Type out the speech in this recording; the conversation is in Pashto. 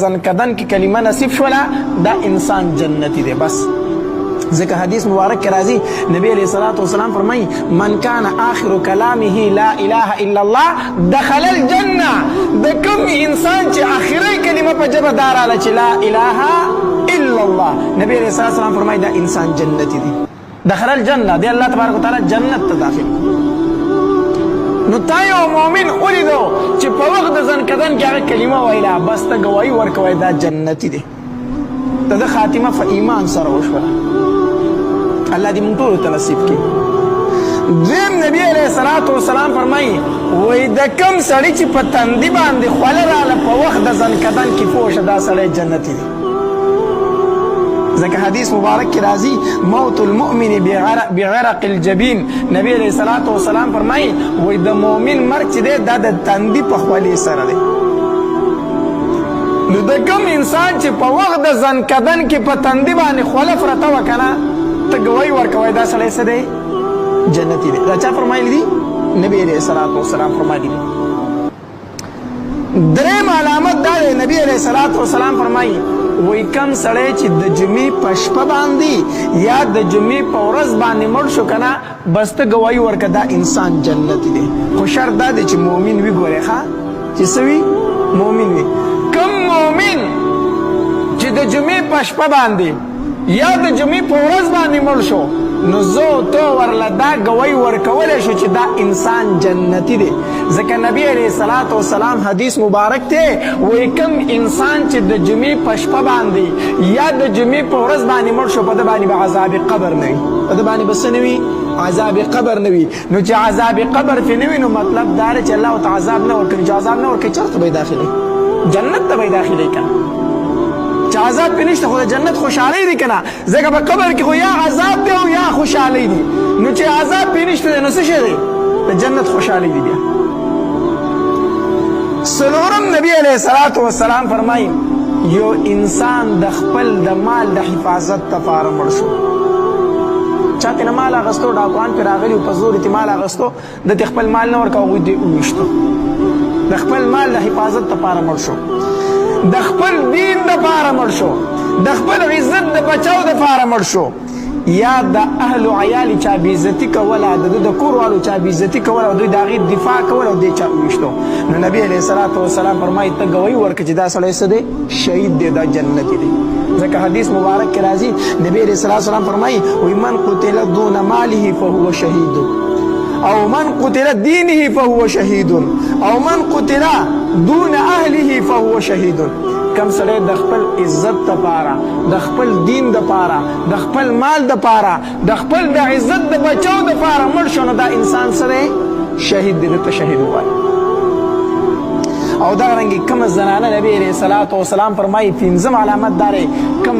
زنکدن کی کلمه نصیب شولا دا انسان جنتی دے. بس ذکر حدیث مبارک کے راضی نبی علیہ الصلوۃ والسلام فرمائی من کان آخر کلامه لا الہ الا اللہ دخل الجنہ. دا کم انسان چی آخری کلمه پا جب دارالا چی لا الہ الا اللہ نبی علیہ الصلوۃ والسلام فرمائی دا انسان جنتی دی. دخل الجنہ دے اللہ تبارک و تعالی جنت داخل. نو تا یو مومن اولیدو چې په وخت د زنکدن کې هغه کلمه ویله بس ته ګواهي ورکوی دا جنتي دی. د ده خاتمه په ایمان سره وشوله. الله دې موږ ټولو ته نصیب کړي. دویم نبي علیه الصلاة والسلام فرمایي وایي د کوم سړي چې په تندي باندې خوله راله په وخت د زنکدن کې پوه شه دا سړی جنتي دی. ځکه حدیث مبارک کې راځي موت المؤمن بغرق الجبین. نبی علیہ الصلوۃ والسلام فرمایي وایي د مؤمن مرګ چې دی دا د تندي په خولې سره دی. نو د کوم انسان چې په وخت د زنکدن کې په تندي باندې خوله پرته وه که نه ته ګواهي ورکوی دا سړی څه دی جنتي دی. دا چا فرمایلی دي؟ نبی علیہ الصلوۃ والسلام فرمایلی دي. دریم علامت دا دی نبی علیہ الصلوۃ والسلام فرمایي وی کم سړی چې د جمعې په شپه باندې یا د جمعې په ورځ باندې مړ شو که نه بس ته ګواهي ورکه دا انسان جنتي دی. خو شرط دا دی چې مؤمن وي. ګورې ښه چې څه وي مؤمن وي. کم مؤمن چې د جمعې په شپه باندې یا د جمعې په ورځ باندې مړ شو نو زه تو ورله دا ګواهي ورکولی شو چې دا انسان جنتي دی. ځکه نبی علیہ الصلوۃ والسلام حدیث مبارک دی وایي کوم انسان چې د جمعې په شپه باندې یا د جمعې په ورځ باندې مړ شو په ده باندې به عذاب قبر نه وي. په ده باندې به څه نه وي عذاب قبر نه وي. نو چې عذاب قبر پرې نه وي نو مطلب دا دی چې الله ورته عذاب نه ورکوي. چې عذاب نه ورکوي چېرته به یې داخلوي؟ جنت ته به یې داخلوي که نه. چې عذاب پې نشته خو د جنت خوشحالۍ دي که نه. ځکه په قبر کې خو یا عذاب دی او یا خوشحالۍ دي. نو چې عذاب پې نشته دی نو څه شی دی د جنت خوشحالۍ دي. بیا څلورم نبی علیہ الصلوۃ والسلام فرمایي یو انسان د خپل د مال د حفاظت دپاره مړ شو. چا ترې نه مال اخیستو ډاکوان پرې راغلي په زور یې مال اخیستو ده ته خپل مال نه ورکوه هغوی دې وویشتو. د خپل مال د حفاظت دپاره مړ شو. د خپل دین دپاره مړ شو. د خپل عزت د بچاو دپاره مړ شو. یا د اهل و عیال چا بېعزتي کوله د ده د کور والو چا بېعزتي کوله او دوی د هغې دفاع کوله او دی چا وویشتو. نو نبي علیه الصلوۃ والسلام فرمایي ته ګواهي ورکړه چې دا سړی څه دی شهید دی دا جنتي دی. ځکه حدیث مبارک کې راځي نبی علیه الصلوۃ والسلام فرمایي وایي من قتل دون ماله فهو شهید او من قتل دینه فهو شهید او من قتل دون اهله فهو شهید. کم سړی د خپل عزت دپاره د خپل دین دپاره د خپل مال دپاره د خپل د عزت د بچاو دپاره مړ شو نو دا انسان څه دی شهید دی. دته شهید ووایي. او دغرنګې کومه زنانه نبی علیه الصلوۃ والسلام فرمایي پنځم علامت دا دی کومه